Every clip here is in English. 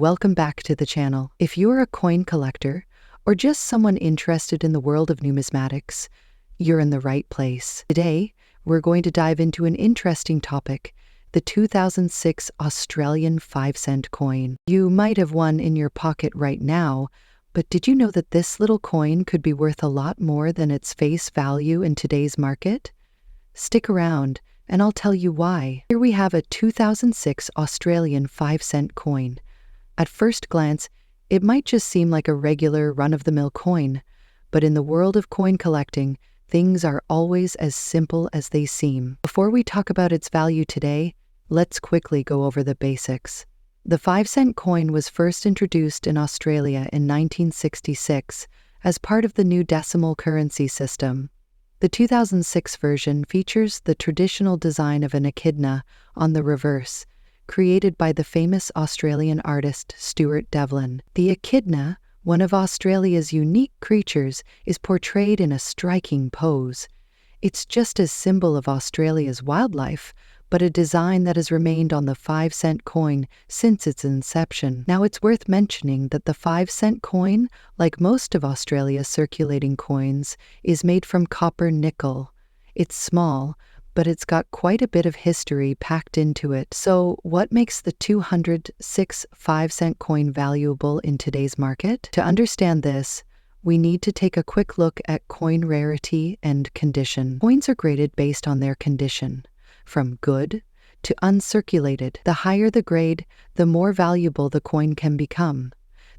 Welcome back to the channel. If you're a coin collector or just someone interested in the world of numismatics, you're in the right place. Today, we're going to dive into an interesting topic, the 2006 Australian 5-cent coin. You might have one in your pocket right now, but did you know that this little coin could be worth a lot more than its face value in today's market? Stick around, and I'll tell you why. Here we have a 2006 Australian 5-cent coin. At first glance, it might just seem like a regular run-of-the-mill coin, but in the world of coin collecting, things are always as simple as they seem. Before we talk about its value today, let's quickly go over the basics. The 5-cent coin was first introduced in Australia in 1966 as part of the new decimal currency system. The 2006 version features the traditional design of an echidna on the reverse, created by the famous Australian artist Stuart Devlin. The echidna, one of Australia's unique creatures, is portrayed in a striking pose. It's just a symbol of Australia's wildlife, but a design that has remained on the 5-cent coin since its inception. Now, it's worth mentioning that the 5-cent coin, like most of Australia's circulating coins, is made from copper nickel. It's small, but it's got quite a bit of history packed into it. So what makes the 2006 5-cent coin valuable in today's market? To understand this, we need to take a quick look at coin rarity and condition. Coins are graded based on their condition, from good to uncirculated. The higher the grade, the more valuable the coin can become.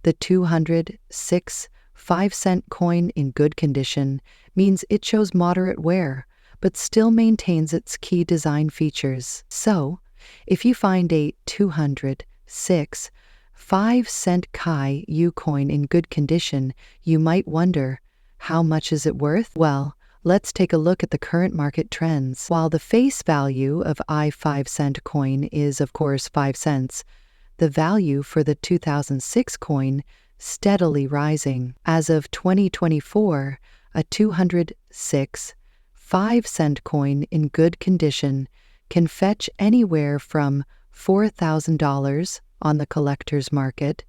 The 2006 5-cent coin in good condition means it shows moderate wear, but still maintains its key design features. So, if you find a 2006 5-cent Kai Yu coin in good condition, you might wonder, how much is it worth? Well, let's take a look at the current market trends. While the face value of a 5-cent coin is, of course, 5 cents, the value for the 2006 coin steadily rising. As of 2024, a 206 5-cent coin in good condition can fetch anywhere from $4,000 on the collector's market,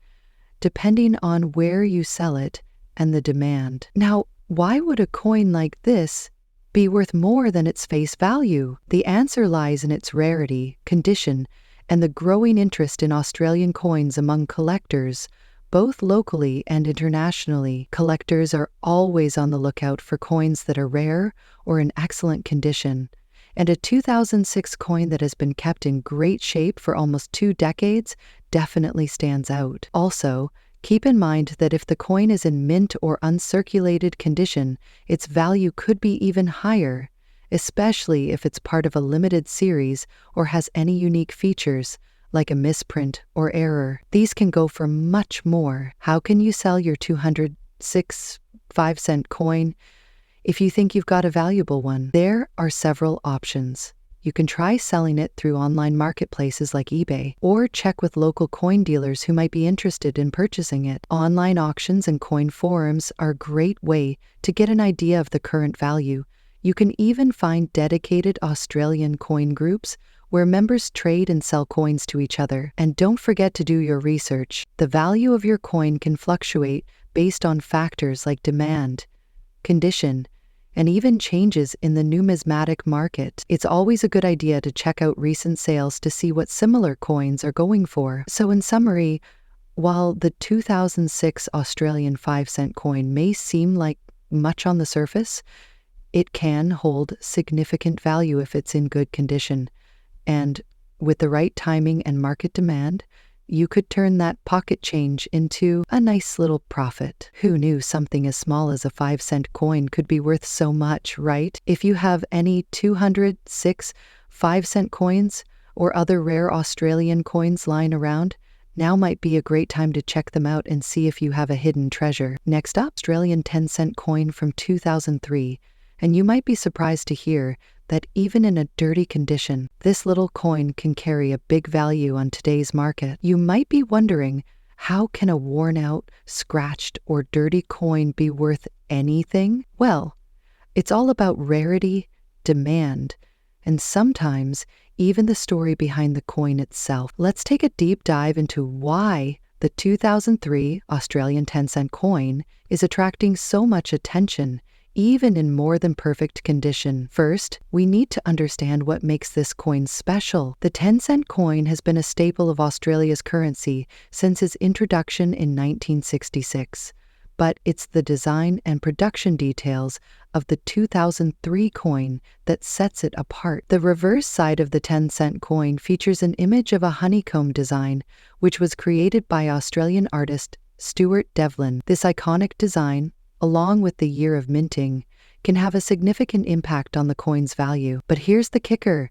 depending on where you sell it and the demand. Now, why would a coin like this be worth more than its face value? The answer lies in its rarity, condition, and the growing interest in Australian coins among collectors, both locally and internationally. Collectors are always on the lookout for coins that are rare or in excellent condition, and a 2006 coin that has been kept in great shape for almost 2 decades definitely stands out. Also, keep in mind that if the coin is in mint or uncirculated condition, its value could be even higher, especially if it's part of a limited series or has any unique features, like a misprint or error. These can go for much more. How can you sell your 206 5-cent coin if you think you've got a valuable one? There are several options. You can try selling it through online marketplaces like eBay, or check with local coin dealers who might be interested in purchasing it. Online auctions and coin forums are a great way to get an idea of the current value. You can even find dedicated Australian coin groups where members trade and sell coins to each other. And don't forget to do your research. The value of your coin can fluctuate based on factors like demand, condition, and even changes in the numismatic market. It's always a good idea to check out recent sales to see what similar coins are going for. So in summary, while the 2006 Australian 5-cent coin may seem like much on the surface, it can hold significant value if it's in good condition. And with the right timing and market demand, you could turn that pocket change into a nice little profit. Who knew something as small as a 5-cent coin could be worth so much, right? If you have any 206 5-cent coins or other rare Australian coins lying around, now might be a great time to check them out and see if you have a hidden treasure. Next up, Australian 10-cent coin from 2003. And you might be surprised to hear that even in a dirty condition, this little coin can carry a big value on today's market. You might be wondering, how can a worn-out, scratched, or dirty coin be worth anything? Well, it's all about rarity, demand, and sometimes even the story behind the coin itself. Let's take a deep dive into why the 2003 Australian 10-cent coin is attracting so much attention, even in more than perfect condition? First, we need to understand what makes this coin special. The 10-cent coin has been a staple of Australia's currency since its introduction in 1966. But it's the design and production details of the 2003 coin that sets it apart. The reverse side of the 10-cent coin features an image of a honeycomb design, which was created by Australian artist Stuart Devlin. This iconic design, along with the year of minting, can have a significant impact on the coin's value. But here's the kicker.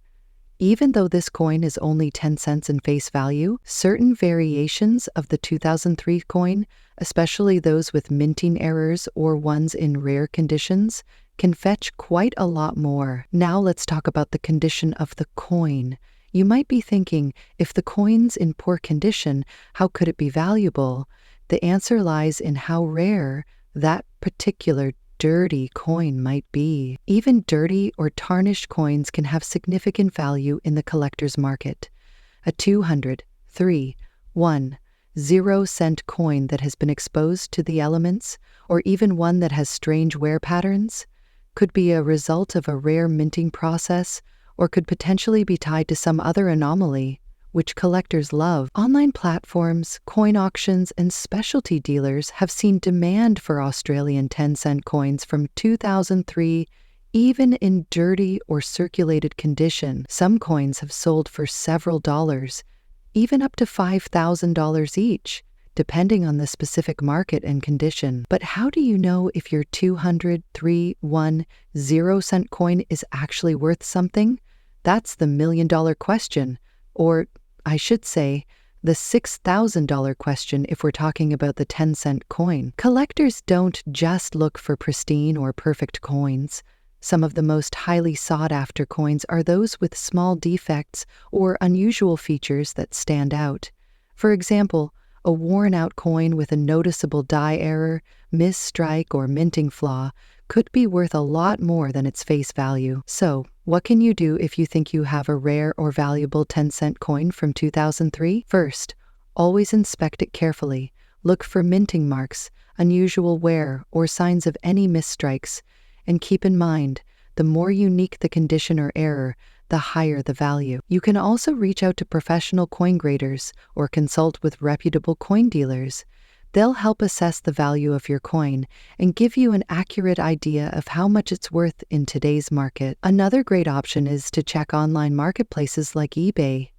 Even though this coin is only 10 cents in face value, certain variations of the 2003 coin, especially those with minting errors or ones in rare conditions, can fetch quite a lot more. Now let's talk about the condition of the coin. You might be thinking, if the coin's in poor condition, how could it be valuable? The answer lies in how rare that particular dirty coin might be. Even dirty or tarnished coins can have significant value in the collector's market. A 0-cent coin that has been exposed to the elements, or even one that has strange wear patterns, could be a result of a rare minting process, or could potentially be tied to some other anomaly, which collectors love. Online platforms, coin auctions, and specialty dealers have seen demand for Australian 10-cent coins from 2003, even in dirty or circulated condition. Some coins have sold for several dollars, even up to $5,000 each, depending on the specific market and condition. But how do you know if your 0-cent coin is actually worth something? That's the million-dollar question, or I should say, the $6,000 question if we're talking about the 10-cent coin. Collectors don't just look for pristine or perfect coins. Some of the most highly sought-after coins are those with small defects or unusual features that stand out. For example, a worn-out coin with a noticeable die error, misstrike, or minting flaw could be worth a lot more than its face value. So, what can you do if you think you have a rare or valuable 10-cent coin from 2003? First, always inspect it carefully. Look for minting marks, unusual wear, or signs of any misstrikes. And keep in mind, the more unique the condition or error, the higher the value. You can also reach out to professional coin graders or consult with reputable coin dealers. They'll help assess the value of your coin and give you an accurate idea of how much it's worth in today's market. Another great option is to check online marketplaces like eBay.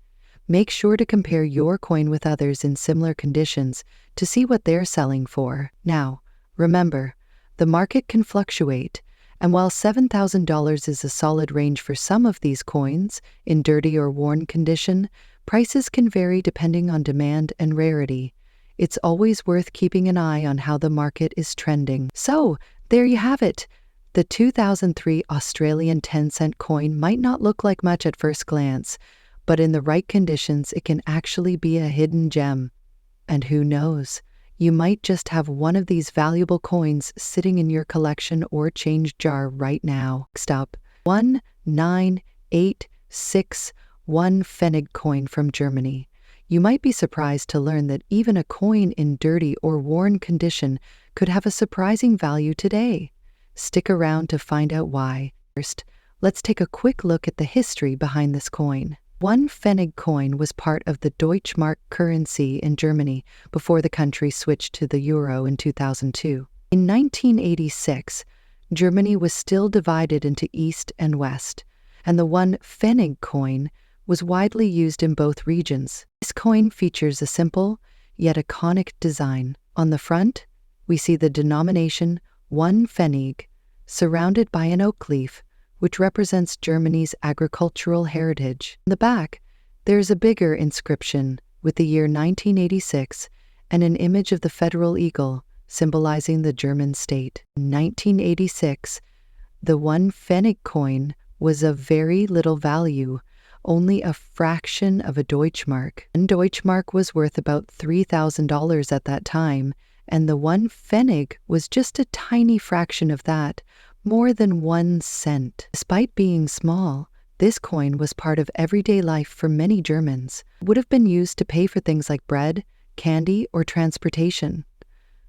Make sure to compare your coin with others in similar conditions to see what they're selling for. Now, remember, the market can fluctuate, and while $7,000 is a solid range for some of these coins in dirty or worn condition, prices can vary depending on demand and rarity. It's always worth keeping an eye on how the market is trending. So, there you have it. The 2003 Australian 10-cent coin might not look like much at first glance, but in the right conditions it can actually be a hidden gem. And who knows, you might just have one of these valuable coins sitting in your collection or change jar right now. Next up, 19861 Pfennig coin from Germany. You might be surprised to learn that even a coin in dirty or worn condition could have a surprising value today. Stick around to find out why. First, let's take a quick look at the history behind this coin. One Pfennig coin was part of the Deutschmark currency in Germany before the country switched to the euro in 2002. In 1986, Germany was still divided into East and West, and the one Pfennig coin was widely used in both regions. This coin features a simple, yet iconic design. On the front, we see the denomination 1 Pfennig, surrounded by an oak leaf, which represents Germany's agricultural heritage. In the back, there's a bigger inscription with the year 1986 and an image of the federal eagle, symbolizing the German state. In 1986, the 1 Pfennig coin was of very little value, only a fraction of a Deutschmark. One Deutschmark was worth about $3,000 at that time, and the 1 Pfennig was just a tiny fraction of that, more than 1 cent. Despite being small, this coin was part of everyday life for many Germans. It would have been used to pay for things like bread, candy, or transportation.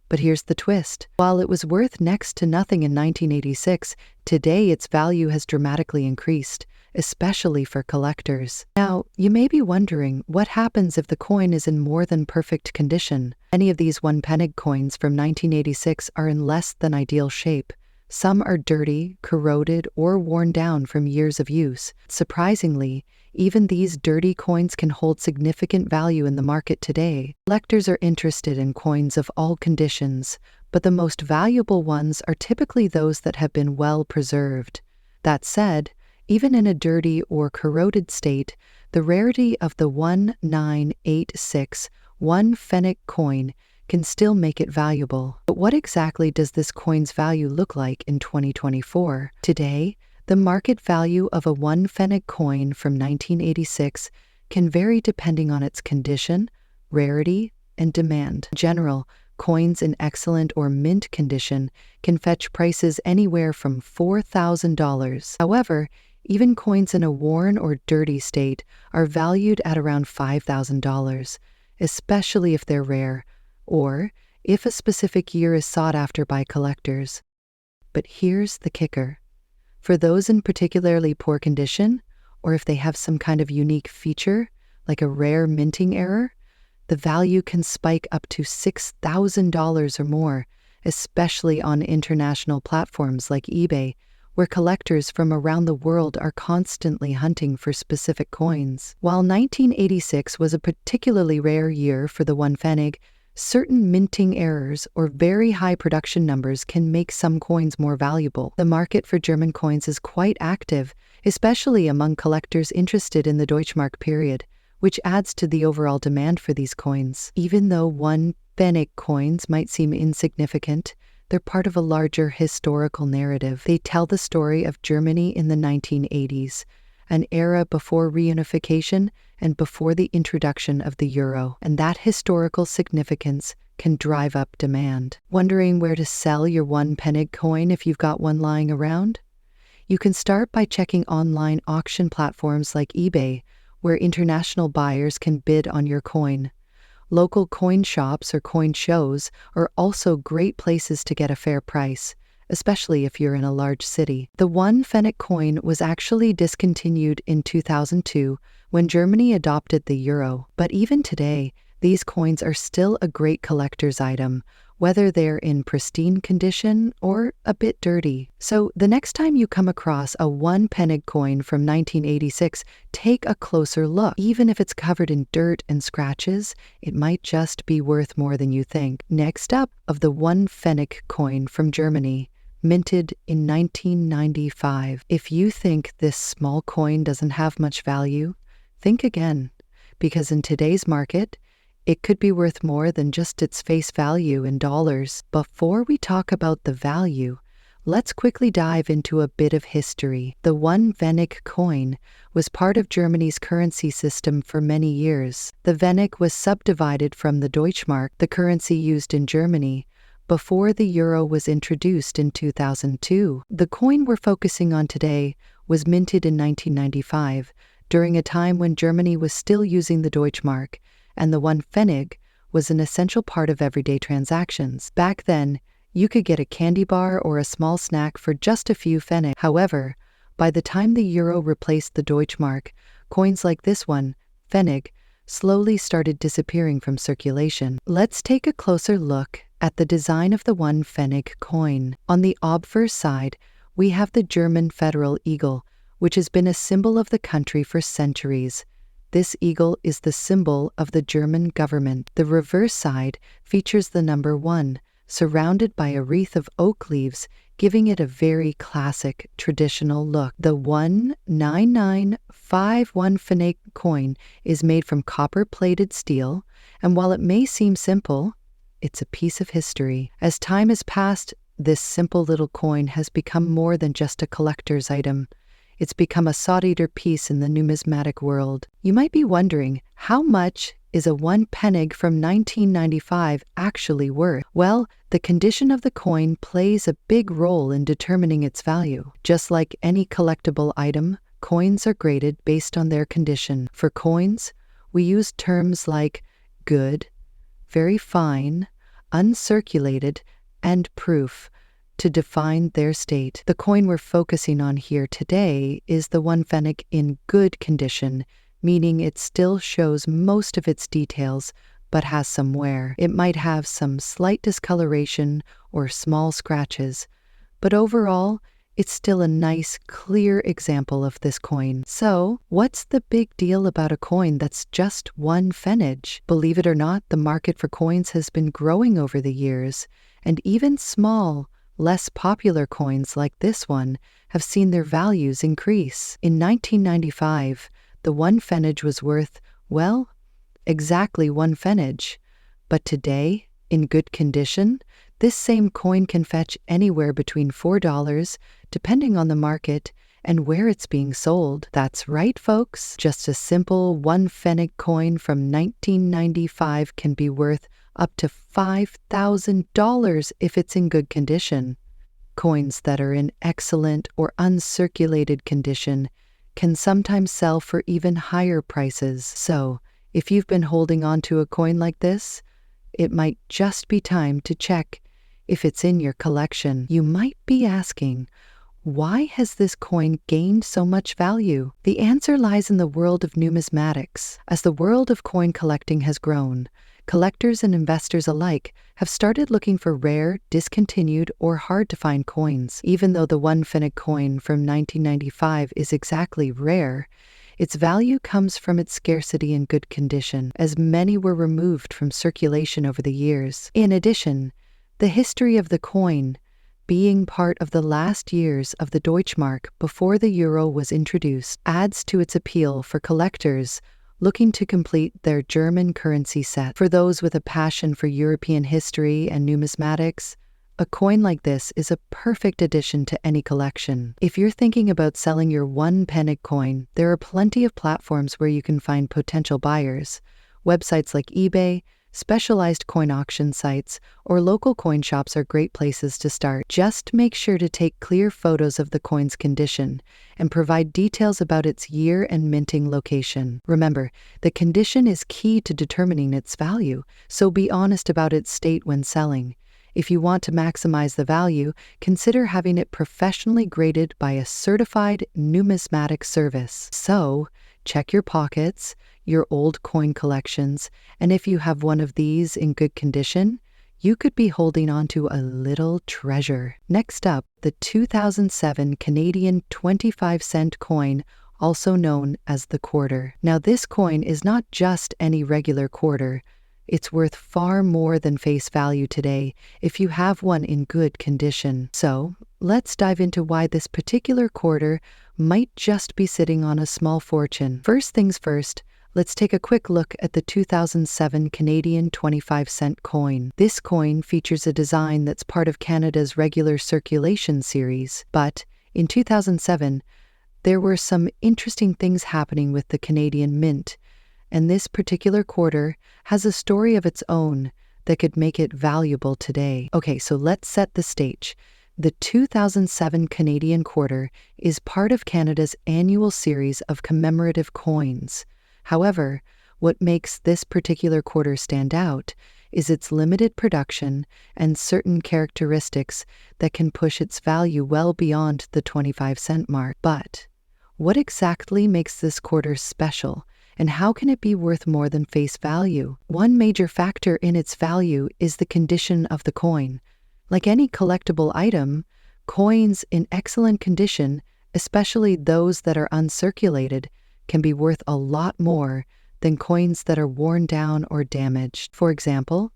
But here's the twist. While it was worth next to nothing in 1986, today its value has dramatically increased, especially for collectors. Now, you may be wondering, what happens if the coin is in more than perfect condition? Many of these one-penny coins from 1986 are in less than ideal shape. Some are dirty, corroded, or worn down from years of use. Surprisingly, even these dirty coins can hold significant value in the market today. Collectors are interested in coins of all conditions, but the most valuable ones are typically those that have been well preserved. That said, even in a dirty or corroded state, the rarity of the 1986 one-penny coin can still make it valuable. But what exactly does this coin's value look like in 2024? Today, the market value of a one-penny coin from 1986 can vary depending on its condition, rarity, and demand. In general, coins in excellent or mint condition can fetch prices anywhere from $4,000. However, even coins in a worn or dirty state are valued at around $5,000, especially if they're rare, or if a specific year is sought after by collectors. But here's the kicker. For those in particularly poor condition, or if they have some kind of unique feature, like a rare minting error, the value can spike up to $6,000 or more, especially on international platforms like eBay, where collectors from around the world are constantly hunting for specific coins. While 1986 was a particularly rare year for the one-penny, certain minting errors or very high production numbers can make some coins more valuable. The market for German coins is quite active, especially among collectors interested in the Deutschmark period, which adds to the overall demand for these coins. Even though one-penny coins might seem insignificant, they're part of a larger historical narrative. They tell the story of Germany in the 1980s, an era before reunification and before the introduction of the euro, and that historical significance can drive up demand. Wondering where to sell your one-penny coin if you've got one lying around? You can start by checking online auction platforms like eBay, where international buyers can bid on your coin. Local coin shops or coin shows are also great places to get a fair price, especially if you're in a large city. The one-penny coin was actually discontinued in 2002 when Germany adopted the euro, but even today, these coins are still a great collector's item, whether they're in pristine condition or a bit dirty. So the next time you come across a one-penny coin from 1986, take a closer look. Even if it's covered in dirt and scratches, it might just be worth more than you think. Next up, of the one-penny coin from Germany, minted in 1995. If you think this small coin doesn't have much value, think again, because in today's market, it could be worth more than just its face value in dollars. Before we talk about the value, let's quickly dive into a bit of history. The one-penny coin was part of Germany's currency system for many years. The Pfennig was subdivided from the Deutschmark, the currency used in Germany, before the euro was introduced in 2002. The coin we're focusing on today was minted in 1995, during a time when Germany was still using the Deutschmark, and the one-penny was an essential part of everyday transactions. Back then, you could get a candy bar or a small snack for just a few Pfennig. However, by the time the euro replaced the Deutschmark, coins like this one, Pfennig, slowly started disappearing from circulation. Let's take a closer look at the design of the one-penny coin. On the obverse side, we have the German federal eagle, which has been a symbol of the country for centuries. This eagle is the symbol of the German government. The reverse side features the number 1, surrounded by a wreath of oak leaves, giving it a very classic, traditional look. The 1995 penny coin is made from copper-plated steel, and while it may seem simple, it's a piece of history. As time has passed, this simple little coin has become more than just a collector's item. It's become a sought-after piece in the numismatic world. You might be wondering, how much is a one-penny from 1995 actually worth? Well, the condition of the coin plays a big role in determining its value. Just like any collectible item, coins are graded based on their condition. For coins, we use terms like good, very fine, uncirculated, and proof to define their state. The coin we're focusing on here today is the 1 pfennig in good condition, meaning it still shows most of its details but has some wear. It might have some slight discoloration or small scratches, but overall, it's still a nice, clear example of this coin. So, what's the big deal about a coin that's just 1 pfennig? Believe it or not, the market for coins has been growing over the years, and even small, less popular coins like this one have seen their values increase. In 1995, the 1 pfennig was worth, well, exactly 1 pfennig. But today, in good condition, this same coin can fetch anywhere between $4, depending on the market and where it's being sold. That's right, folks. Just a simple 1 pfennig coin from 1995 can be worth up to $5,000 if it's in good condition. Coins that are in excellent or uncirculated condition can sometimes sell for even higher prices. So, if you've been holding on to a coin like this, it might just be time to check if it's in your collection. You might be asking, why has this coin gained so much value? The answer lies in the world of numismatics. As the world of coin collecting has grown, collectors and investors alike have started looking for rare, discontinued, or hard-to-find coins. Even though the 1 pfennig coin from 1995 is exactly rare, its value comes from its scarcity and good condition, as many were removed from circulation over the years. In addition, the history of the coin, being part of the last years of the Deutschmark before the euro was introduced, adds to its appeal for collectors looking to complete their German currency set. For those with a passion for European history and numismatics, a coin like this is a perfect addition to any collection. If you're thinking about selling your 1 pfennig coin, there are plenty of platforms where you can find potential buyers. Websites like eBay, specialized coin auction sites, or local coin shops are great places to start. Just make sure to take clear photos of the coin's condition and provide details about its year and minting location. Remember, the condition is key to determining its value, so be honest about its state when selling. If you want to maximize the value, consider having it professionally graded by a certified numismatic service. So, check your pockets, your old coin collections, and if you have one of these in good condition, you could be holding on to a little treasure. Next up, the 2007 Canadian 25-cent coin, also known as the quarter. Now, this coin is not just any regular quarter. It's worth far more than face value today if you have one in good condition. So, let's dive into why this particular quarter might just be sitting on a small fortune. First things first, let's take a quick look at the 2007 Canadian 25-cent coin. This coin features a design that's part of Canada's regular circulation series, but in 2007, there were some interesting things happening with the Canadian Mint, and this particular quarter has a story of its own that could make it valuable today. Okay, so let's set the stage. The 2007 Canadian quarter is part of Canada's annual series of commemorative coins. However, what makes this particular quarter stand out is its limited production and certain characteristics that can push its value well beyond the 25-cent mark. But what exactly makes this quarter special? And how can it be worth more than face value? One major factor in its value is the condition of the coin. Like any collectible item, coins in excellent condition, especially those that are uncirculated, can be worth a lot more than coins that are worn down or damaged. For example,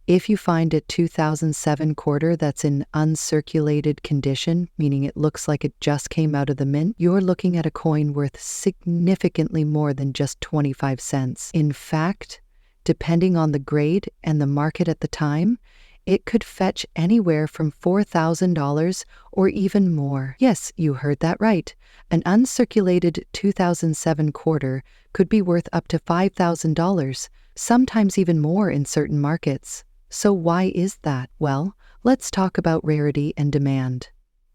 if you find a 2007 quarter that's in uncirculated condition, meaning it looks like it just came out of the mint, you're looking at a coin worth significantly more than just 25 cents. In fact, depending on the grade and the market at the time, it could fetch anywhere from $4,000 or even more. Yes, you heard that right. An uncirculated 2007 quarter could be worth up to $5,000, sometimes even more in certain markets. So why is that? Well, let's talk about rarity and demand.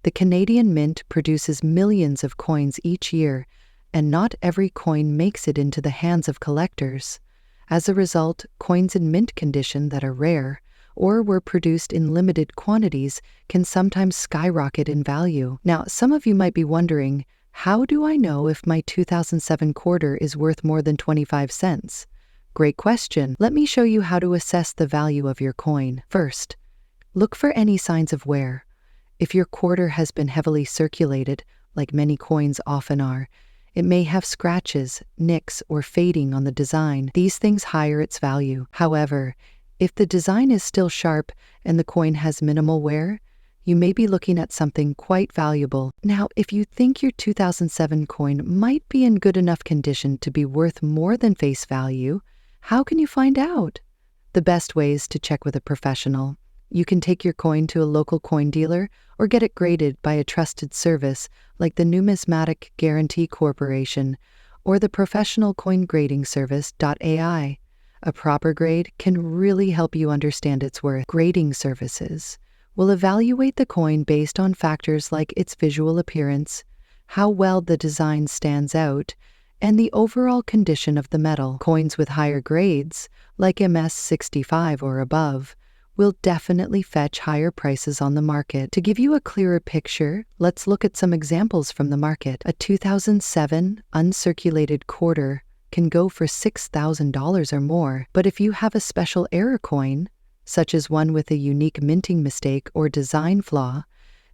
The Canadian Mint produces millions of coins each year, and not every coin makes it into the hands of collectors. As a result, coins in mint condition that are rare or were produced in limited quantities can sometimes skyrocket in value. Now, some of you might be wondering, how do I know if my 2007 quarter is worth more than 25 cents? Great question. Let me show you how to assess the value of your coin. First, look for any signs of wear. If your quarter has been heavily circulated, like many coins often are, it may have scratches, nicks, or fading on the design. These things higher its value. However, if the design is still sharp and the coin has minimal wear, you may be looking at something quite valuable. Now, if you think your 2007 coin might be in good enough condition to be worth more than face value, how can you find out? The best way is to check with a professional. You can take your coin to a local coin dealer or get it graded by a trusted service like the Numismatic Guarantee Corporation or the professional coin grading service .ai. A proper grade can really help you understand its worth. Grading services will evaluate the coin based on factors like its visual appearance, how well the design stands out, and the overall condition of the metal. Coins with higher grades, like MS 65 or above, will definitely fetch higher prices on the market. To give you a clearer picture, let's look at some examples from the market. A 2007 uncirculated quarter can go for $6,000 or more, but if you have a special error coin, such as one with a unique minting mistake or design flaw,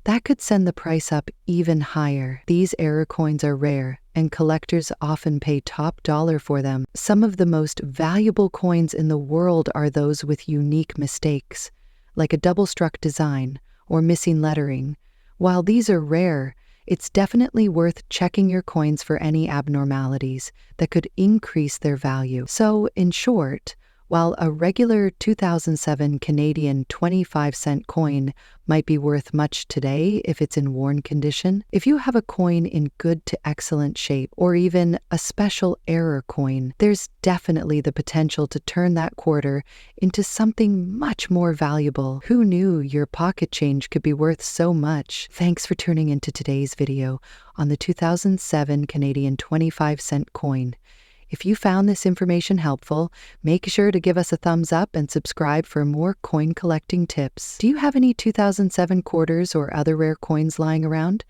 that could send the price up even higher. These error coins are rare, and collectors often pay top dollar for them. Some of the most valuable coins in the world are those with unique mistakes, like a double-struck design or missing lettering. While these are rare, it's definitely worth checking your coins for any abnormalities that could increase their value. So, in short, while a regular 2007 Canadian 25-cent coin might be worth much today if it's in worn condition, if you have a coin in good to excellent shape or even a special error coin, there's definitely the potential to turn that quarter into something much more valuable. Who knew your pocket change could be worth so much? Thanks for tuning into today's video on the 2007 Canadian 25-cent coin. If you found this information helpful, make sure to give us a thumbs up and subscribe for more coin collecting tips. Do you have any 2007 quarters or other rare coins lying around?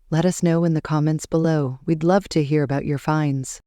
Let us know in the comments below. We'd love to hear about your finds.